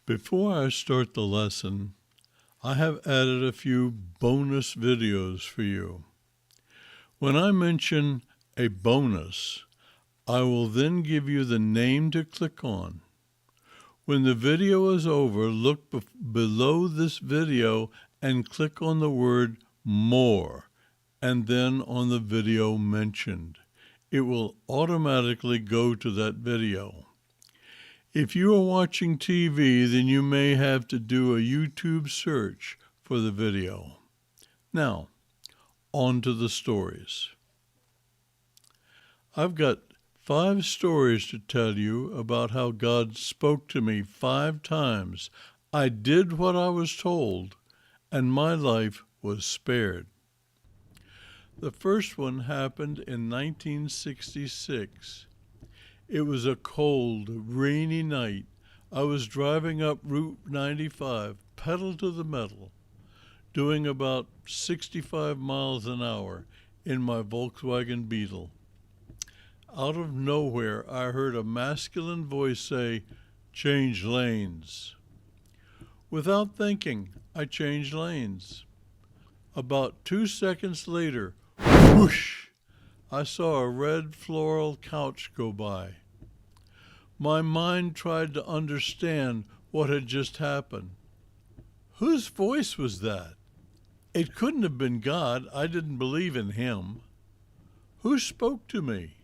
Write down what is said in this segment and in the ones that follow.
Before I start the lesson, I have added a few bonus videos for you. When I mention a bonus, I will then give you the name to click on. When the video is over, look below this video and click on the word More, and then on the video mentioned. It will automatically go to that video. If you are watching TV, then you may have to do a YouTube search for the video. Now, on to the stories. I've got 5 stories to tell you about how God spoke to me 5 times. I did what I was told, and my life was spared. The first one happened in 1966. It was a cold, rainy night. I was driving up Route 95, pedal to the metal, doing about 65 miles an hour in my Volkswagen Beetle. Out of nowhere, I heard a masculine voice say, "Change lanes." Without thinking, I changed lanes. About 2 seconds later, whoosh! I saw a red floral couch go by. My mind tried to understand what had just happened. Whose voice was that? It couldn't have been God. I didn't believe in him. Who spoke to me?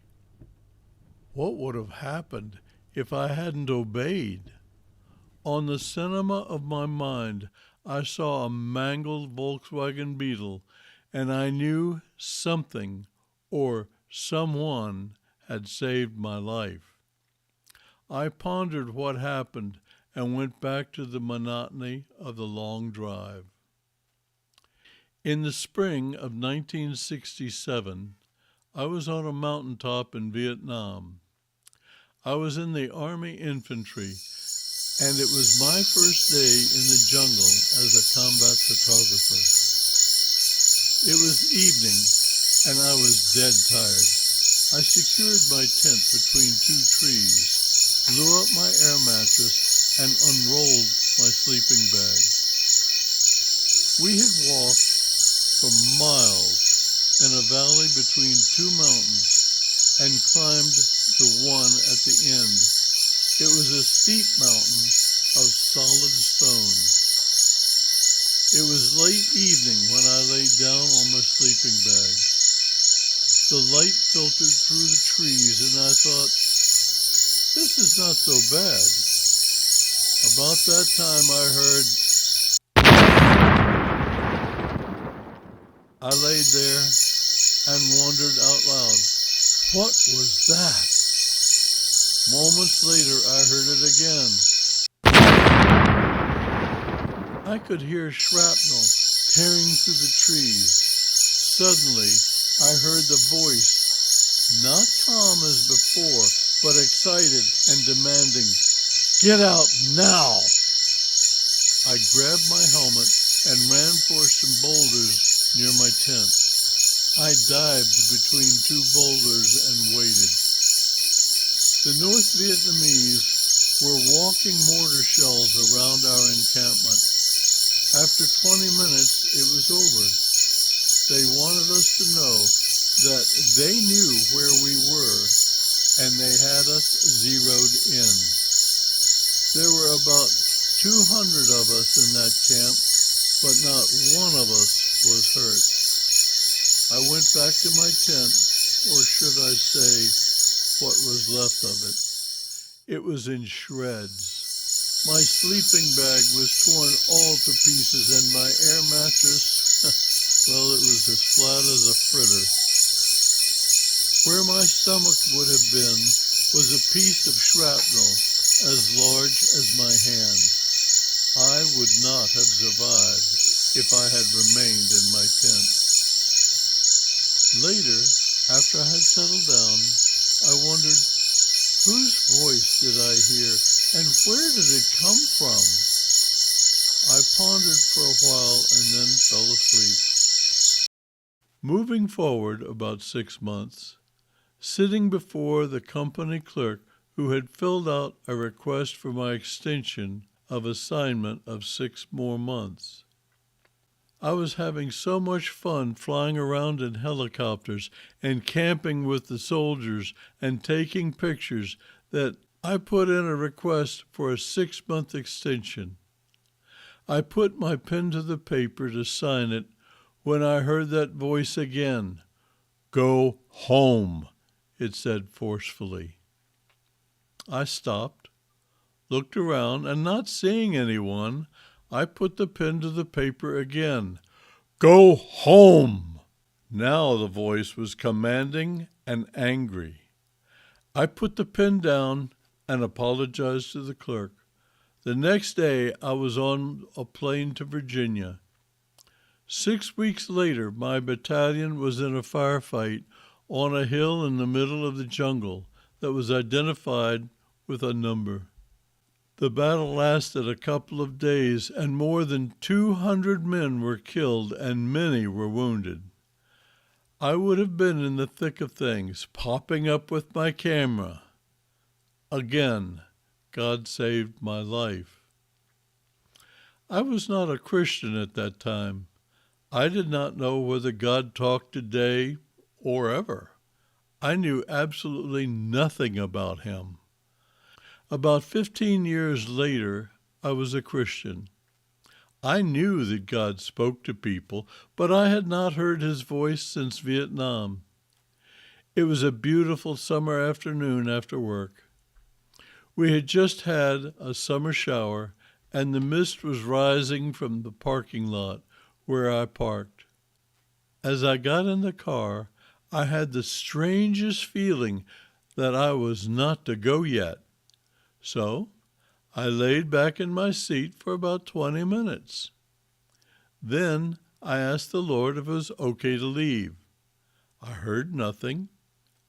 What would have happened if I hadn't obeyed? On the cinema of my mind, I saw a mangled Volkswagen Beetle, and I knew something or someone had saved my life. I pondered what happened and went back to the monotony of the long drive. In the spring of 1967, I was on a mountaintop in Vietnam. I was in the Army Infantry, and it was my first day in the jungle as a combat photographer. It was evening, and I was dead tired. I secured my tent between 2 trees, blew up my air mattress, and unrolled my sleeping bag. We had walked for miles in a valley between 2 mountains and climbed the one at the end. It was a steep mountain of solid stone. It was late evening when I lay down on my sleeping bag. The light filtered through the trees, and I thought, this is not so bad. About that time I heard, I laid there and wondered out loud, what was that? Moments later I heard it again. I could hear shrapnel tearing through the trees. Suddenly I heard the voice, not calm as before, but excited and demanding, "Get out now!" I grabbed my helmet and ran for some boulders near my tent. I dived between 2 boulders and waited. The North Vietnamese were walking mortar shells around our encampment. After 20 minutes, it was over. They wanted us to know that they knew where we were, and they had us zeroed in. There were about 200 of us in that camp, but not one of us was hurt. I went back to my tent, or should I say, what was left of it. It was in shreds. My sleeping bag was torn all to pieces, and my air mattress, well, it was as flat as a fritter. Where my stomach would have been was a piece of shrapnel as large as my hand. I would not have survived if I had remained in my tent. Later, after I had settled down, I wondered, whose voice did I hear, and where did it come from? I pondered for a while and then fell asleep. Moving forward about 6 months, sitting before the company clerk who had filled out a request for my extension of assignment of 6 more months. I was having so much fun flying around in helicopters and camping with the soldiers and taking pictures that I put in a request for a 6-month extension. I put my pen to the paper to sign it when I heard that voice again. "Go home," it said forcefully. I stopped, looked around, and not seeing anyone, I put the pen to the paper again. "Go home!" Now the voice was commanding and angry. I put the pen down and apologized to the clerk. The next day I was on a plane to Virginia. 6 weeks later, my battalion was in a firefight on a hill in the middle of the jungle that was identified with a number. The battle lasted a couple of days, and more than 200 men were killed and many were wounded. I would have been in the thick of things, popping up with my camera. Again, God saved my life. I was not a Christian at that time. I did not know whether God talked today or ever. I knew absolutely nothing about him. About 15 years later, I was a Christian. I knew that God spoke to people, but I had not heard his voice since Vietnam. It was a beautiful summer afternoon after work. We had just had a summer shower, and the mist was rising from the parking lot where I parked. As I got in the car, I had the strangest feeling that I was not to go yet. So I laid back in my seat for about 20 minutes. Then I asked the Lord if it was okay to leave. I heard nothing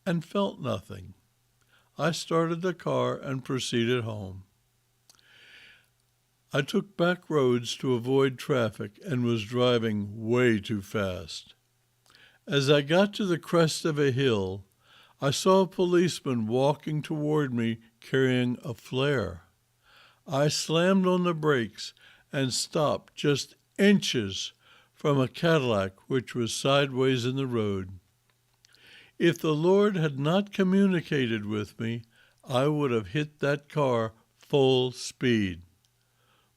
and felt nothing. I started the car and proceeded home. I took back roads to avoid traffic and was driving way too fast. As I got to the crest of a hill, I saw a policeman walking toward me carrying a flare. I slammed on the brakes and stopped just inches from a Cadillac which was sideways in the road. If the Lord had not communicated with me, I would have hit that car full speed.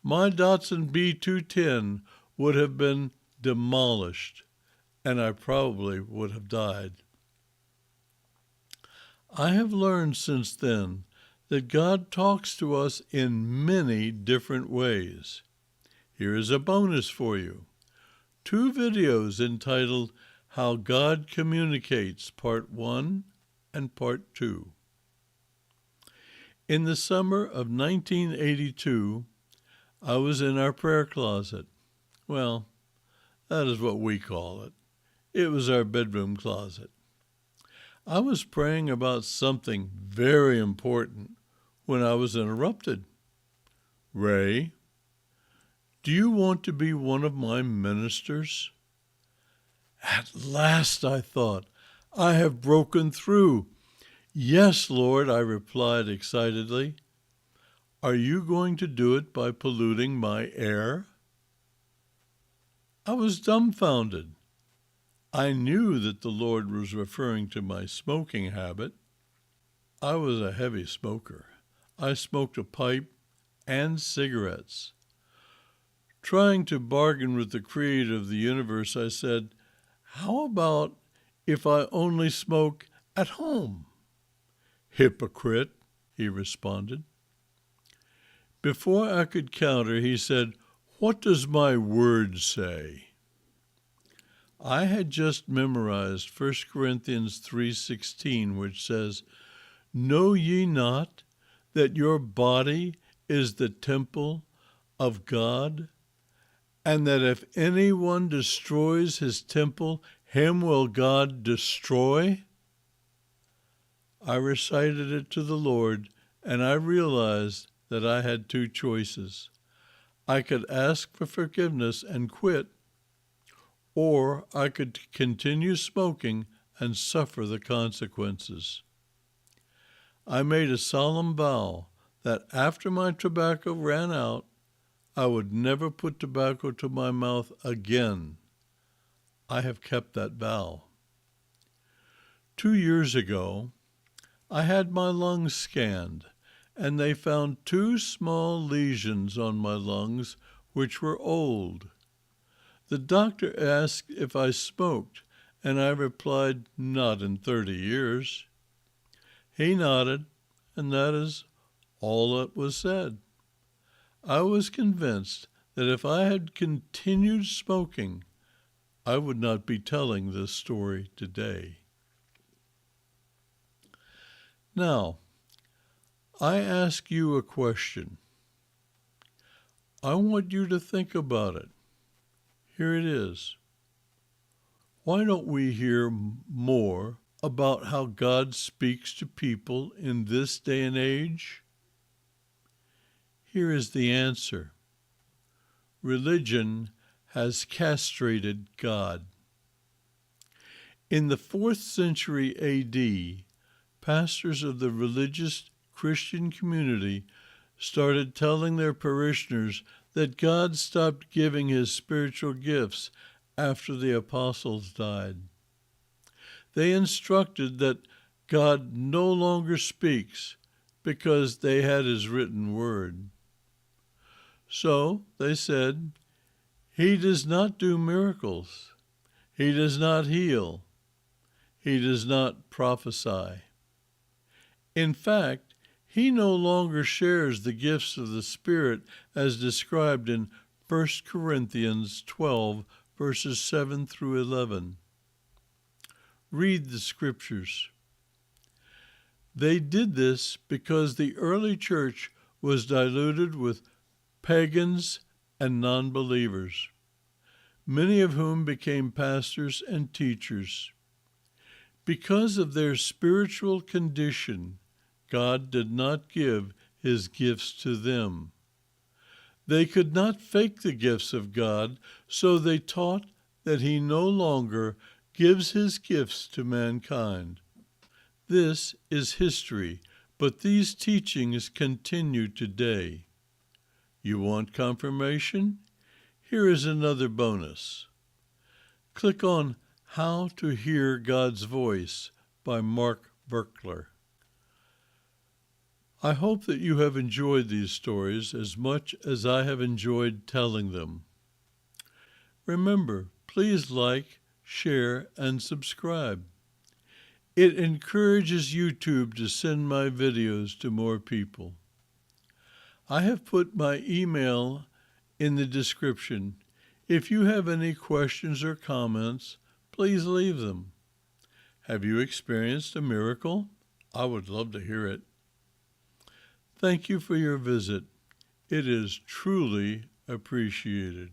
My Datsun B210 would have been demolished, and I probably would have died. I have learned since then that God talks to us in many different ways. Here is a bonus for you. 2 videos entitled How God Communicates, Part 1 and Part 2. In the summer of 1982, I was in our prayer closet. Well, that is what we call it. It was our bedroom closet. I was praying about something very important when I was interrupted. "Ray, do you want to be one of my ministers?" At last, I thought, I have broken through. "Yes, Lord," I replied excitedly. "Are you going to do it by polluting my air?" I was dumbfounded. I knew that the Lord was referring to my smoking habit. I was a heavy smoker. I smoked a pipe and cigarettes. Trying to bargain with the creator of the universe, I said, "How about if I only smoke at home?" "Hypocrite," he responded. Before I could counter, he said, "What does my word say?" I had just memorized 1 Corinthians 3:16, which says, "Know ye not that your body is the temple of God, and that if anyone destroys his temple, him will God destroy?" I recited it to the Lord, and I realized that I had 2 choices. I could ask for forgiveness and quit, or I could continue smoking and suffer the consequences. I made a solemn vow that after my tobacco ran out, I would never put tobacco to my mouth again. I have kept that vow. 2 years ago, I had my lungs scanned, and they found 2 small lesions on my lungs which were old. The doctor asked if I smoked, and I replied, not in 30 years. He nodded, and that is all that was said. I was convinced that if I had continued smoking, I would not be telling this story today. Now, I ask you a question. I want you to think about it. Here it is. Why don't we hear more about how God speaks to people in this day and age? Here is the answer. Religion has castrated God. In the 4th century A.D., pastors of the religious Christian community started telling their parishioners that God stopped giving his spiritual gifts after the apostles died. They instructed that God no longer speaks because they had his written word. So they said, he does not do miracles. He does not heal. He does not prophesy. In fact, he no longer shares the gifts of the Spirit as described in 1 Corinthians 12, verses 7 through 11. Read the scriptures. They did this because the early church was diluted with pagans and non-believers, many of whom became pastors and teachers. Because of their spiritual condition, God did not give his gifts to them. They could not fake the gifts of God, so they taught that he no longer gives his gifts to mankind. This is history, but these teachings continue today. You want confirmation? Here is another bonus. Click on How to Hear God's Voice by Mark Virkler. I hope that you have enjoyed these stories as much as I have enjoyed telling them. Remember, please like, share, and subscribe. It encourages YouTube to send my videos to more people. I have put my email in the description. If you have any questions or comments, please leave them. Have you experienced a miracle? I would love to hear it. Thank you for your visit. It is truly appreciated.